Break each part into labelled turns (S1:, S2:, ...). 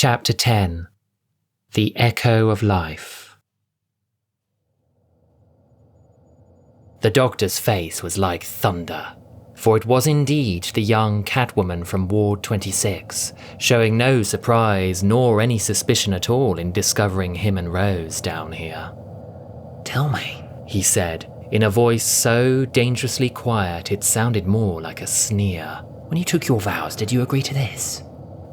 S1: Chapter 10. The Echo of Life. The doctor's face was like thunder, for it was indeed the young Catwoman from Ward 26, showing no surprise nor any suspicion at all in discovering him and Rose down here. "Tell me," he said, in a voice so dangerously quiet it sounded more like a sneer. "When you took your vows, did you agree to this?"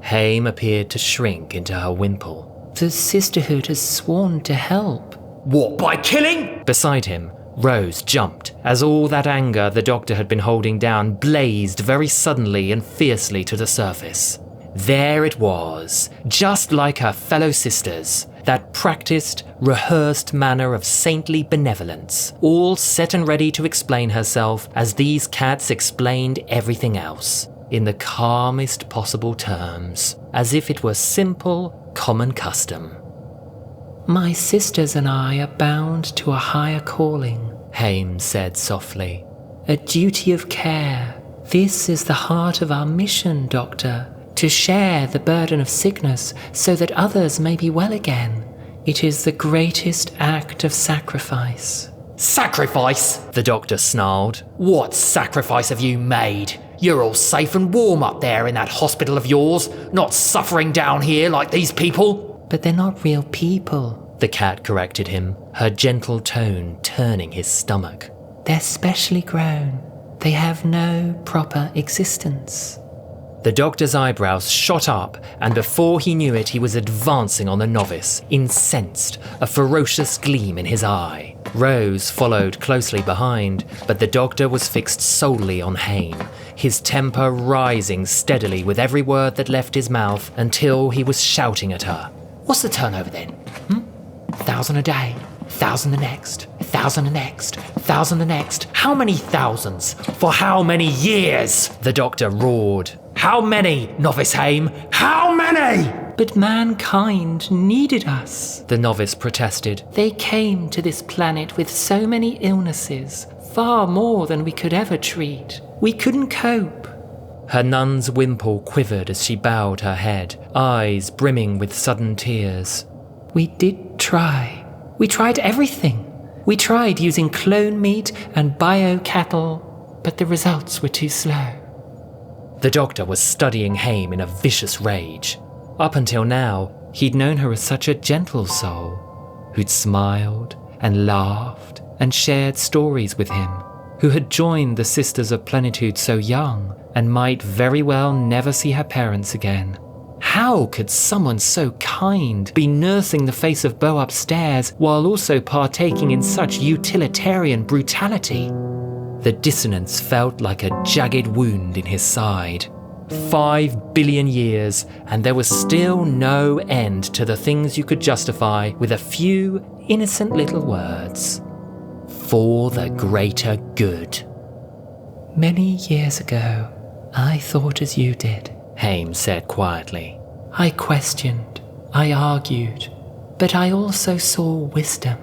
S1: Hame appeared to shrink into her wimple. "The Sisterhood has sworn to help." "What, by killing?" Beside him, Rose jumped, as all that anger the doctor had been holding down blazed very suddenly and fiercely to the surface. There it was, just like her fellow sisters, that practiced, rehearsed manner of saintly benevolence, all set and ready to explain herself as these cats explained everything else, in the calmest possible terms, as if it were simple, common custom. "My sisters and I are bound to a higher calling," Hame said softly. "A duty of care. This is the heart of our mission, Doctor, to share the burden of sickness so that others may be well again. It is the greatest act of sacrifice." "Sacrifice?" the doctor snarled. "What sacrifice have you made? You're all safe and warm up there in that hospital of yours, not suffering down here like these people." "But they're not real people," the cat corrected him, her gentle tone turning his stomach. "They're specially grown. They have no proper existence." The doctor's eyebrows shot up, and before he knew it, he was advancing on the novice, incensed, a ferocious gleam in his eye. Rose followed closely behind, but the doctor was fixed solely on Hame, his temper rising steadily with every word that left his mouth until he was shouting at her. "What's the turnover then? 1,000 a day, 1,000 the next, 1,000 the next, 1,000 the next. How many thousands? For how many years?" the doctor roared. "How many, Novice Hame? How many?" "But mankind needed us," the novice protested. "They came to this planet with so many illnesses, far more than we could ever treat. We couldn't cope." Her nun's wimple quivered as she bowed her head, eyes brimming with sudden tears. "We did try. We tried everything. We tried using clone meat and bio-cattle, but the results were too slow." The doctor was studying Hame in a vicious rage. Up until now, he'd known her as such a gentle soul, who'd smiled and laughed and shared stories with him, who had joined the Sisters of Plenitude so young and might very well never see her parents again. How could someone so kind be nursing the face of Beau upstairs while also partaking in such utilitarian brutality? The dissonance felt like a jagged wound in his side. 5 billion years, and there was still no end to the things you could justify with a few innocent little words. For the greater good. "Many years ago, I thought as you did," Hame said quietly. "I questioned, I argued, but I also saw wisdom.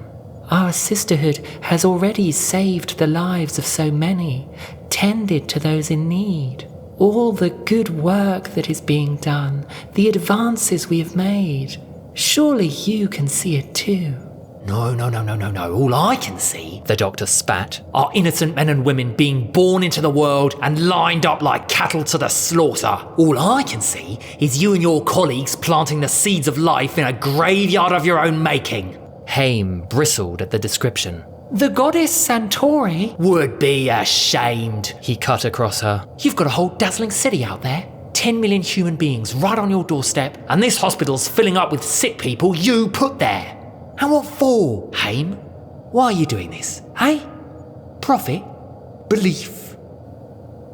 S1: Our sisterhood has already saved the lives of so many, tended to those in need. All the good work that is being done, the advances we have made. Surely you can see it too." No. All I can see," the doctor spat, "are innocent men and women being born into the world and lined up like cattle to the slaughter. All I can see is you and your colleagues planting the seeds of life in a graveyard of your own making." Hame bristled at the description. "The goddess Santori would be ashamed," he cut across her. "You've got a whole dazzling city out there. 10 million human beings right on your doorstep, and this hospital's filling up with sick people you put there. And what for, Hame? Why are you doing this, eh? Profit? Belief?"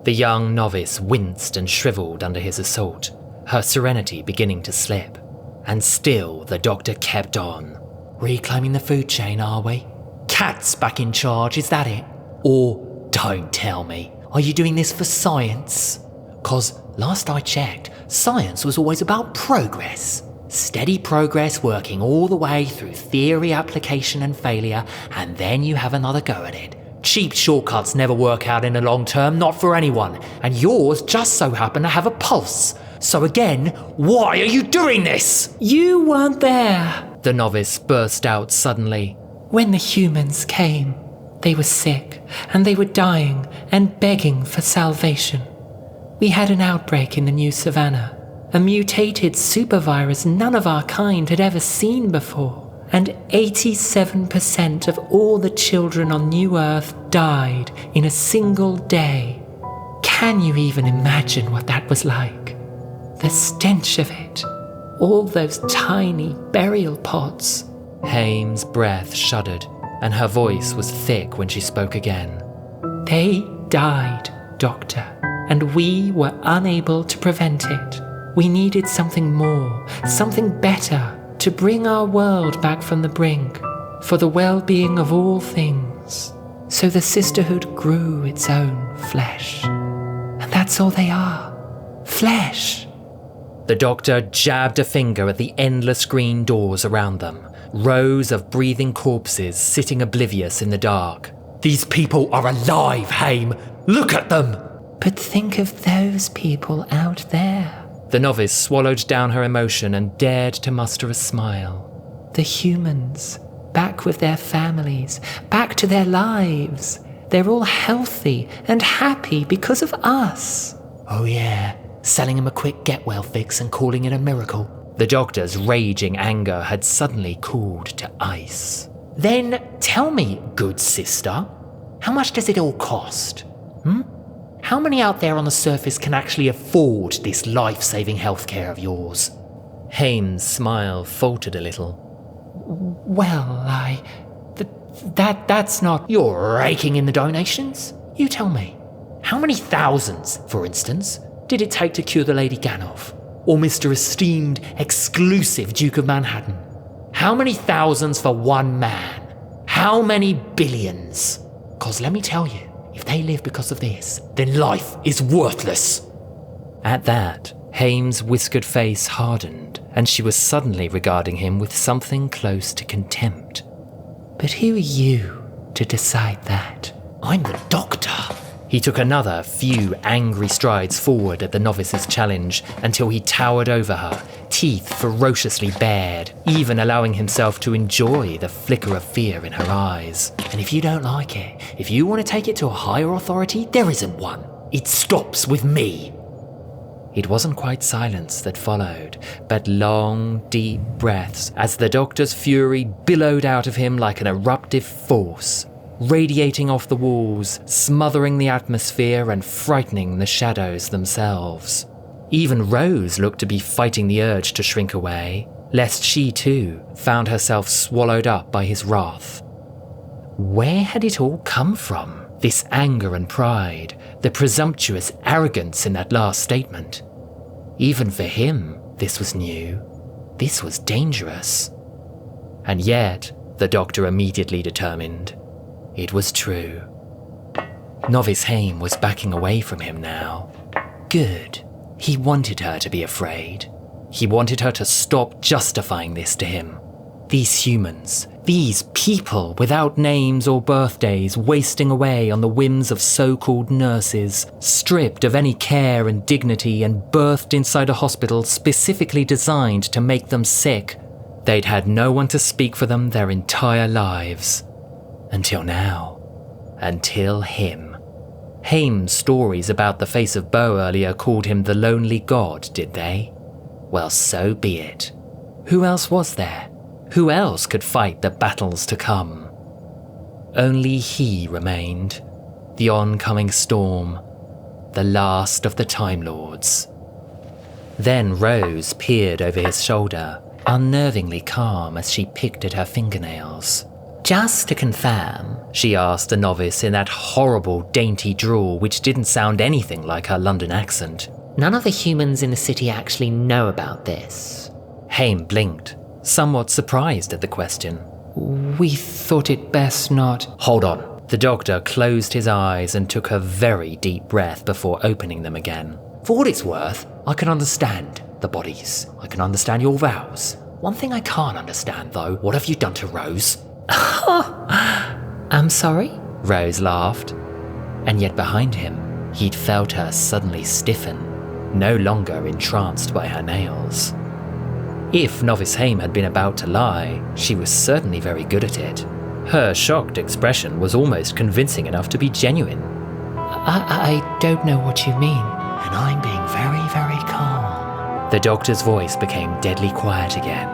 S1: The young novice winced and shriveled under his assault, her serenity beginning to slip. And still the doctor kept on. "Reclaiming the food chain, are we? Cats back in charge, is that it? Or, don't tell me, are you doing this for science? 'Cause last I checked, science was always about progress. Steady progress working all the way through theory, application and failure, and then you have another go at it. Cheap shortcuts never work out in the long term, not for anyone, and yours just so happen to have a pulse.
S2: So again, why are you doing this?
S3: You weren't there,
S1: the novice burst out suddenly.
S3: when the humans came. They were sick, and they were dying and begging for salvation. We had an outbreak in the New Savannah, a mutated supervirus none of our kind had ever seen before, and 87% of all the children on New Earth died in a single day. Can you even imagine what that was like? The stench of it. All those tiny burial pods.
S1: Hame's breath shuddered, and her voice was thick when she spoke again.
S3: They died, Doctor, and we were unable to prevent it. We needed something more, something better, to bring our world back from the brink, for the well-being of all things. So the sisterhood grew its own flesh. And that's all they are. Flesh.
S1: The doctor jabbed a finger at the endless green doors around them, rows of breathing corpses sitting oblivious in the dark.
S2: These people are alive, Hame. Look at them.
S3: But think of those people out there.
S1: The novice swallowed down her emotion and dared to muster a smile.
S3: The humans, back with their families, back to their lives. They're all healthy and happy because of us.
S2: Oh yeah, selling him a quick get-well fix and calling it a miracle.
S1: The doctor's raging anger had suddenly cooled to ice.
S2: Then tell me, good sister, how much does it all cost? How many out there on the surface can actually afford this life-saving healthcare of yours?
S1: Hame's smile faltered a little.
S3: Well, that's not...
S2: You're raking in the donations? You tell me. How many thousands, for instance, did it take to cure the Lady Ganoff? Or Mr. Esteemed Exclusive Duke of Manhattan? How many thousands for one man? How many billions? 'Cause let me tell you, if they live because of this, then life is worthless.
S1: At that, Hame's whiskered face hardened, and she was suddenly regarding him with something close to contempt.
S3: But who are you to decide that?
S2: I'm the doctor.
S1: He took another few angry strides forward at the novice's challenge until he towered over her, teeth ferociously bared, even allowing himself to enjoy the flicker of fear in her eyes.
S2: And if you don't like it, if you want to take it to a higher authority, there isn't one. It stops with me.
S1: It wasn't quite silence that followed, but long, deep breaths as the doctor's fury billowed out of him like an eruptive force, radiating off the walls, smothering the atmosphere and frightening the shadows themselves. Even Rose looked to be fighting the urge to shrink away, lest she too found herself swallowed up by his wrath. Where had it all come from? This anger and pride, the presumptuous arrogance in that last statement. Even for him, this was new. This was dangerous. And yet, the doctor immediately determined, it was true. Novice Hame was backing away from him now. Good. He wanted her to be afraid. He wanted her to stop justifying this to him. These humans, these people without names or birthdays wasting away on the whims of so-called nurses, stripped of any care and dignity and birthed inside a hospital specifically designed to make them sick. They'd had no one to speak for them their entire lives. Until now. Until him. Hame's stories about the face of Beau earlier called him the lonely god, did they? Well, so be it. Who else was there? Who else could fight the battles to come? Only he remained. The Oncoming-Storm. The last of the Time Lords. Then Rose peered over his shoulder, unnervingly calm as she picked at her fingernails. Just to confirm, she asked the novice in that horrible, dainty drawl which didn't sound anything like her London accent.
S2: None of the humans in the city actually know about this.
S1: Hame blinked, somewhat surprised at the question.
S3: We thought it best not...
S1: Hold on. The doctor closed his eyes and took a very deep breath before opening them again.
S2: For what it's worth, I can understand the bodies. I can understand your vows. One thing I can't understand, though, what have you done to Rose?
S3: I'm sorry?
S1: Rose laughed. And yet behind him, he'd felt her suddenly stiffen. no longer entranced by her nails. If Novice Hame had been about to lie, she was certainly very good at it. Her shocked expression was almost convincing enough to be genuine.
S3: I don't know what you mean.
S2: And I'm being very, very calm.
S1: The doctor's voice became deadly quiet again,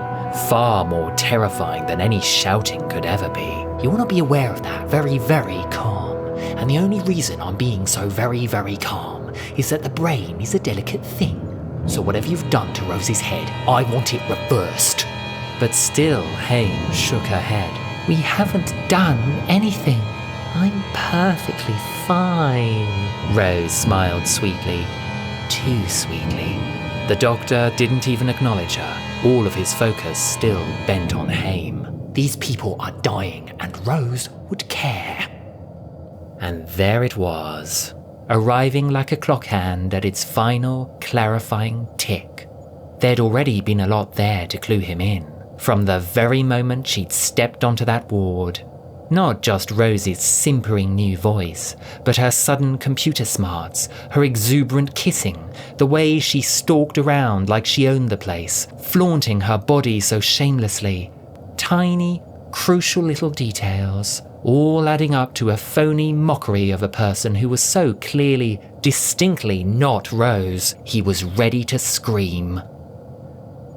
S1: far more terrifying than any shouting could ever be.
S2: You want to be aware of that, very, very calm. And the only reason I'm being so very, very calm is that the brain is a delicate thing. So whatever you've done to Rose's head, I want it reversed.
S1: But still, Hame shook her head.
S3: We haven't done anything. I'm perfectly fine.
S1: Rose smiled sweetly. Too sweetly. The doctor didn't even acknowledge her, all of his focus still bent on Hame.
S2: These people are dying, and Rose would care.
S1: And there it was, arriving like a clock hand at its final, clarifying tick. There'd already been a lot there to clue him in, from the very moment she'd stepped onto that ward. Not just Rose's simpering new voice, but her sudden computer smarts, her exuberant kissing, the way she stalked around like she owned the place, flaunting her body so shamelessly. Tiny, crucial little details, all adding up to a phony mockery of a person who was so clearly, distinctly not Rose, he was ready to scream.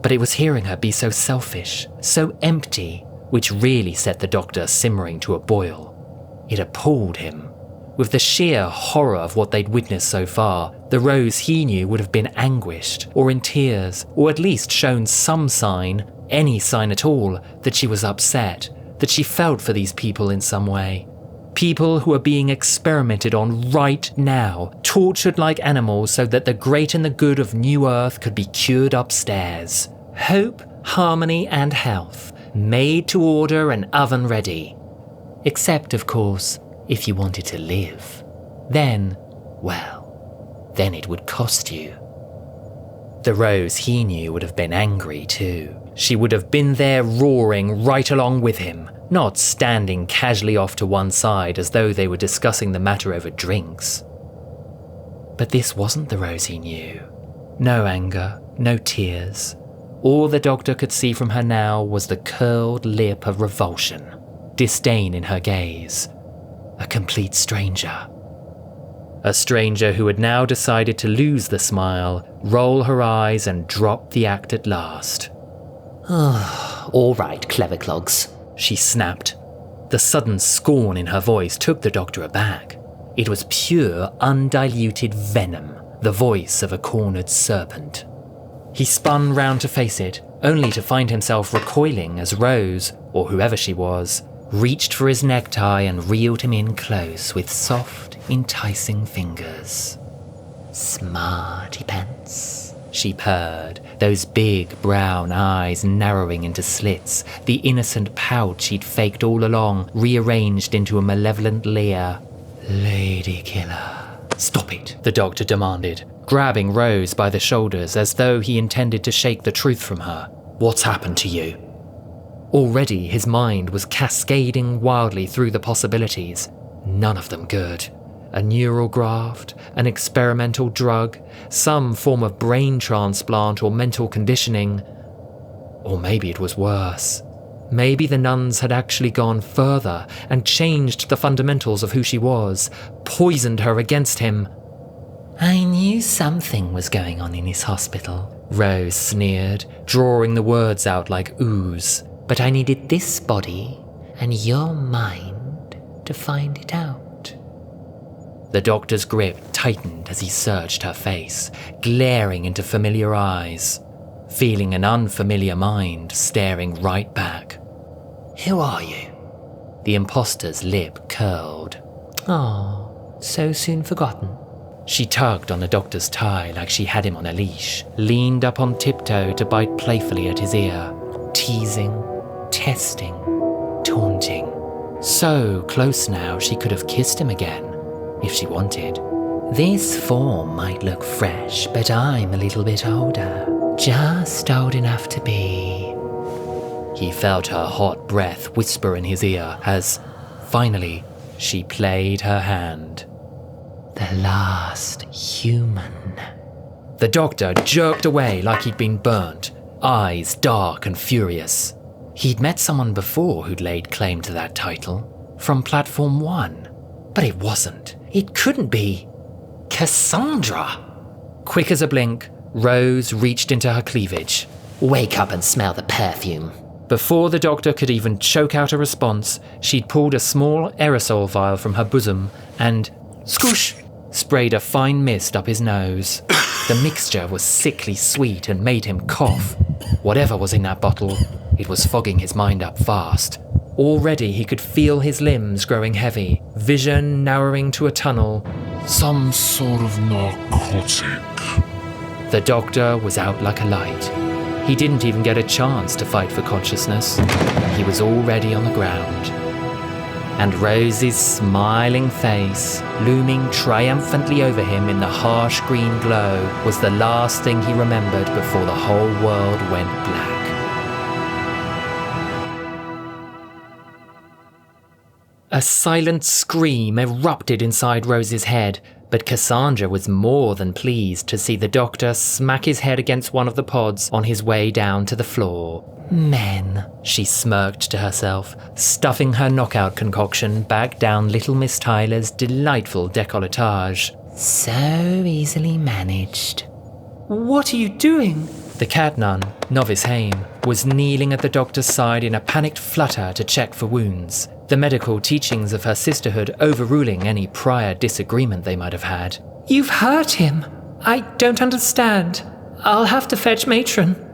S1: But it was hearing her be so selfish, so empty, which really set the doctor simmering to a boil. It appalled him. With the sheer horror of what they'd witnessed so far, the Rose he knew would have been anguished, or in tears, or at least shown some sign, any sign at all, that she was upset, that she felt for these people in some way. People who are being experimented on right now, tortured like animals so that the great and the good of New Earth could be cured upstairs. Hope, harmony, and health. Made to order and oven ready. Except, of course, if you wanted to live. Then, well, then it would cost you. The Rose he knew would have been angry too. She would have been there roaring right along with him, not standing casually off to one side as though they were discussing the matter over drinks. But this wasn't the Rose he knew. No anger, no tears. All the doctor could see from her now was the curled lip of revulsion, disdain in her gaze. A complete stranger. A stranger who had now decided to lose the smile, roll her eyes and drop the act at last.
S2: All right, clever clogs,
S1: she snapped. The sudden scorn in her voice took the doctor aback. It was pure, undiluted venom, the voice of a cornered serpent. He spun round to face it, only to find himself recoiling as Rose, or whoever she was, reached for his necktie and reeled him in close with soft, enticing fingers.
S2: Smarty pants,
S1: she purred, those big brown eyes narrowing into slits, the innocent pout she'd faked all along rearranged into a malevolent leer.
S2: Lady killer.
S1: Stop it, the doctor demanded, grabbing Rose by the shoulders as though he intended to shake the truth from her. What's happened to you? Already his mind was cascading wildly through the possibilities, none of them good. A neural graft, an experimental drug, some form of brain transplant or mental conditioning. Or maybe it was worse. Maybe the nuns had actually gone further and changed the fundamentals of who she was, poisoned her against him.
S2: I knew something was going on in his hospital,
S1: Rose sneered, drawing the words out like ooze.
S2: But I needed this body and your mind to find it out.
S1: The doctor's grip tightened as he searched her face, glaring into familiar eyes, feeling an unfamiliar mind staring right back.
S2: Who are you?
S1: The imposter's lip curled.
S2: Oh, so soon forgotten.
S1: She tugged on the doctor's tie like she had him on a leash, leaned up on tiptoe to bite playfully at his ear, teasing, testing, taunting. So close now she could have kissed him again, if she wanted.
S2: This form might look fresh, but I'm a little bit older. Just old enough to be...
S1: He felt her hot breath whisper in his ear as, finally, she played her hand.
S2: The last human.
S1: The doctor jerked away like he'd been burnt, eyes dark and furious. He'd met someone before who'd laid claim to that title, from Platform 1. But it wasn't. It couldn't be. Cassandra! Quick as a blink, Rose reached into her cleavage.
S2: Wake up and smell the perfume.
S1: Before the doctor could even choke out a response, she'd pulled a small aerosol vial from her bosom and, scoosh, sprayed a fine mist up his nose. The mixture was sickly sweet and made him cough. Whatever was in that bottle, it was fogging his mind up fast. Already he could feel his limbs growing heavy, vision narrowing to a tunnel.
S4: Some sort of narcotic.
S1: The doctor was out like a light. He didn't even get a chance to fight for consciousness. He was already on the ground. And Rose's smiling face, looming triumphantly over him in the harsh green glow, was the last thing he remembered before the whole world went black. A silent scream erupted inside Rose's head, but Cassandra was more than pleased to see the doctor smack his head against one of the pods on his way down to the floor. Men, she smirked to herself, stuffing her knockout concoction back down little Miss Tyler's delightful décolletage.
S2: So easily managed.
S3: What are you doing?
S1: The cat nun, Novice Hame, was kneeling at the doctor's side in a panicked flutter to check for wounds, the medical teachings of her sisterhood overruling any prior disagreement they might have had.
S3: You've hurt him. I don't understand. I'll have to fetch matron.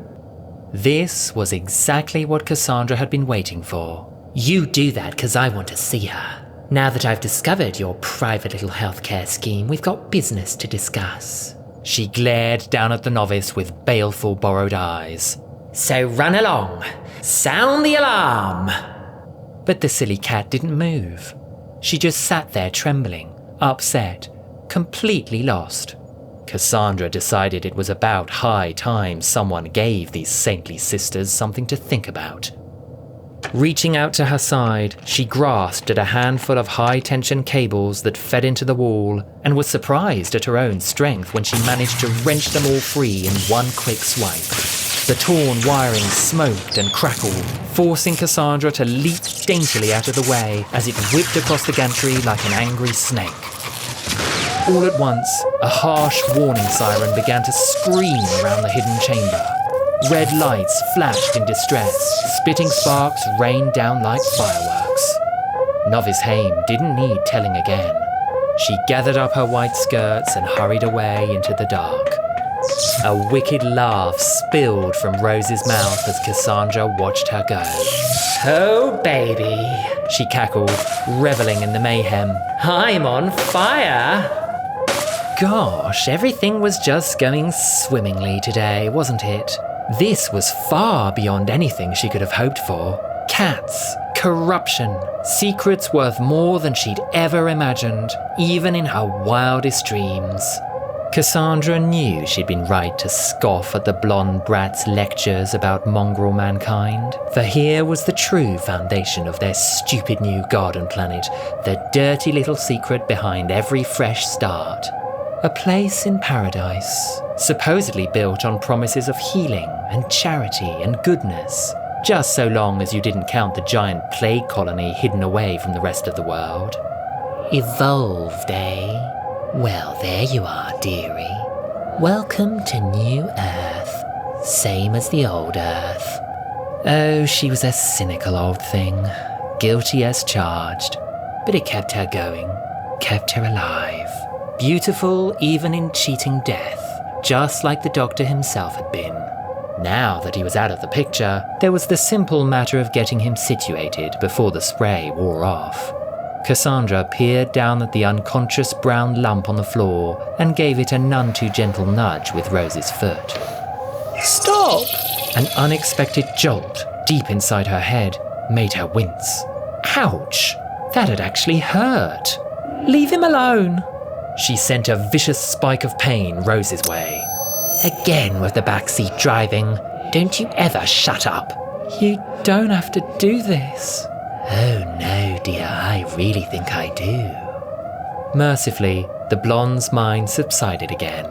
S1: This was exactly what Cassandra had been waiting for.
S2: You do that because I want to see her. Now that I've discovered your private little healthcare scheme, we've got business to discuss.
S1: She glared down at the novice with baleful borrowed eyes.
S2: So run along. Sound the alarm.
S1: But the silly cat didn't move. She just sat there trembling, upset, completely lost. Cassandra decided it was about high time someone gave these saintly sisters something to think about. Reaching out to her side, she grasped at a handful of high-tension cables that fed into the wall and was surprised at her own strength when she managed to wrench them all free in one quick swipe. The torn wiring smoked and crackled, forcing Cassandra to leap daintily out of the way as it whipped across the gantry like an angry snake. All at once, a harsh warning siren began to scream around the hidden chamber. Red lights flashed in distress, spitting sparks rained down like fireworks. Novice Hame didn't need telling again. She gathered up her white skirts and hurried away into the dark. A wicked laugh spilled from Rose's mouth as Cassandra watched her go.
S2: Oh, baby,
S1: she cackled, reveling in the mayhem.
S2: I'm on fire.
S1: Gosh, everything was just going swimmingly today, wasn't it? This was far beyond anything she could have hoped for. Cats, corruption, secrets worth more than she'd ever imagined, even in her wildest dreams. Cassandra knew she'd been right to scoff at the blonde brat's lectures about mongrel mankind, for here was the true foundation of their stupid new garden planet, the dirty little secret behind every fresh start. A place in paradise, supposedly built on promises of healing and charity and goodness, just so long as you didn't count the giant plague colony hidden away from the rest of the world.
S2: Evolved, eh? Well, there you are, dearie. Welcome to New Earth. Same as the old Earth.
S1: Oh, she was a cynical old thing, guilty as charged, but it kept her going, kept her alive. Beautiful even in cheating death, just like the doctor himself had been. Now that he was out of the picture, there was the simple matter of getting him situated before the spray wore off. Cassandra peered down at the unconscious brown lump on the floor and gave it a none too gentle nudge with Rose's foot.
S3: Stop!
S1: An unexpected jolt deep inside her head made her wince. Ouch! That had actually hurt.
S3: Leave him alone.
S1: She sent a vicious spike of pain Rose's way.
S2: Again with the backseat driving. Don't you ever shut up.
S3: You don't have to do this.
S2: Oh no, dear, I really think I do.
S1: Mercifully, the blonde's mind subsided again.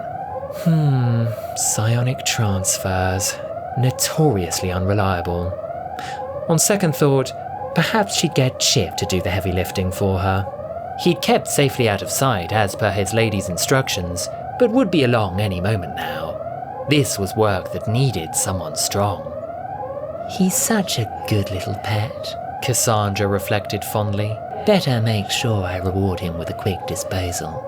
S1: Psionic transfers. Notoriously unreliable. On second thought, perhaps she'd get Chip to do the heavy lifting for her. He'd kept safely out of sight as per his lady's instructions, but would be along any moment now. This was work that needed someone strong.
S3: He's such a good little pet,
S1: Cassandra reflected fondly.
S3: Better make sure I reward him with a quick disposal.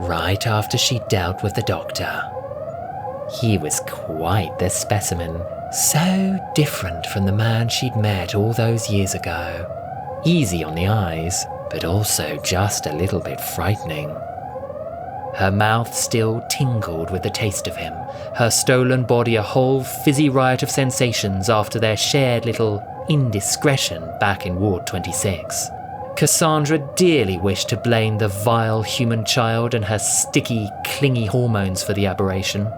S1: Right after she dealt with the doctor. He was quite the specimen, so different from the man she'd met all those years ago. Easy on the eyes, but also just a little bit frightening. Her mouth still tingled with the taste of him, her stolen body a whole fizzy riot of sensations after their shared little indiscretion back in Ward 26. Cassandra dearly wished to blame the vile human child and her sticky, clingy hormones for the aberration,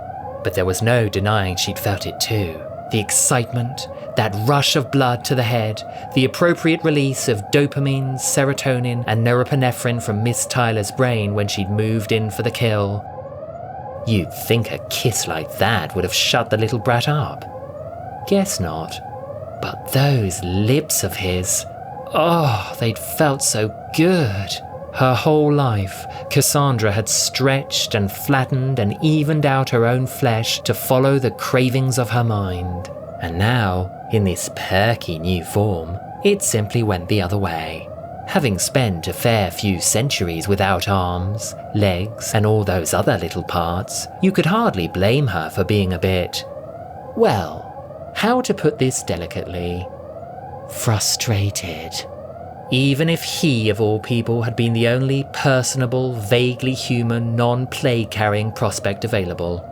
S1: but there was no denying she'd felt it too. The excitement, that rush of blood to the head, the appropriate release of dopamine, serotonin, and norepinephrine from Miss Tyler's brain when she'd moved in for the kill. You'd think a kiss like that would have shut the little brat up. Guess not. But those lips of his, they'd felt so good. Her whole life, Cassandra had stretched and flattened and evened out her own flesh to follow the cravings of her mind. And now, in this perky new form, it simply went the other way. Having spent a fair few centuries without arms, legs, and all those other little parts, you could hardly blame her for being a bit, well, how to put this delicately, frustrated. Even if he, of all people, had been the only personable, vaguely human, non-plague-carrying prospect available.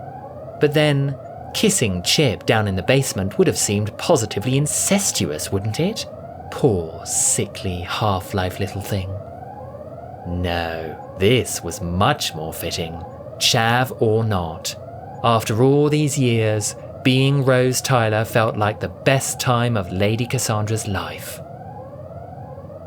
S1: But then, kissing Chip down in the basement would have seemed positively incestuous, wouldn't it? Poor, sickly, half-life little thing. No, this was much more fitting, chav or not. After all these years, being Rose Tyler felt like the best time of Lady Cassandra's life.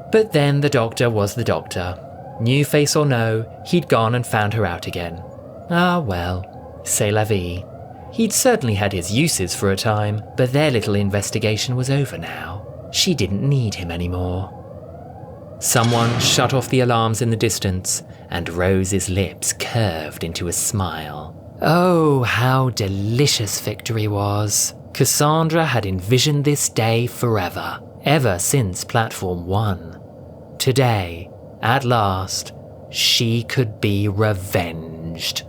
S1: But then the doctor was the doctor. New face or no, he'd gone and found her out again. Ah well, c'est la vie. He'd certainly had his uses for a time, but their little investigation was over now. She didn't need him anymore. Someone shut off the alarms in the distance, and Rose's lips curved into a smile. Oh, how delicious victory was. Cassandra had envisioned this day forever, ever since Platform 1. Today, at last, she could be revenged.